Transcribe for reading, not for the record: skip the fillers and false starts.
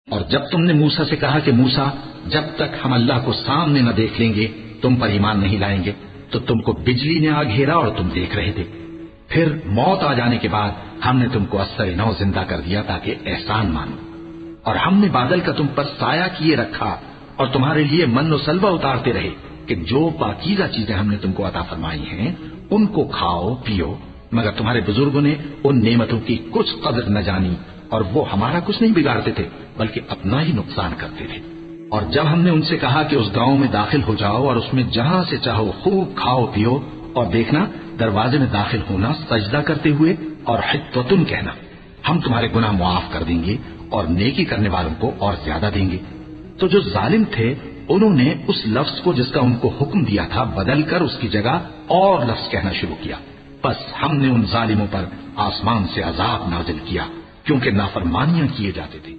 और जब तुमने मूसा से कहा कि मूसा, जब तक हम अल्लाह को सामने न देख लेंगे तुम पर ईमान नहीं लाएंगे, तो तुमको बिजली ने आ घेरा और तुम देख रहे थे। फिर मौत आ जाने के बाद हमने तुमको अस्सर नौ जिंदा कर दिया ताकि एहसान मानो। और हमने बादल का तुम पर साया किए रखा और तुम्हारे लिए मन और सलवा उतारते रहे कि जो पाकीज़ा चीजें हमने तुमको अता फरमाई हैं उनको खाओ पियो, मगर तुम्हारे बुजुर्गों ने उन नेमतों की कुछ कदर न जानी और वो हमारा कुछ नहीं बिगाड़ते थे बल्कि अपना ही नुकसान करते थे। और जब हमने उनसे कहा कि उस गांव में दाखिल हो जाओ और उसमें जहां से चाहो खूब खाओ पियो, और देखना दरवाजे में दाखिल होना सजदा करते हुए और हित्तुन कहना, हम तुम्हारे गुनाह मुआफ कर देंगे और नेकी करने वालों को और ज्यादा देंगे। तो जो जालिम थे उन्होंने उस लफ्ज को जिसका उनको हुक्म दिया था बदलकर उसकी जगह और लफ्ज कहना शुरू किया। बस हमने उन जालिमों पर आसमान से अजाब नाजिल किया क्योंकि नाफरमानियां किए जाते थे।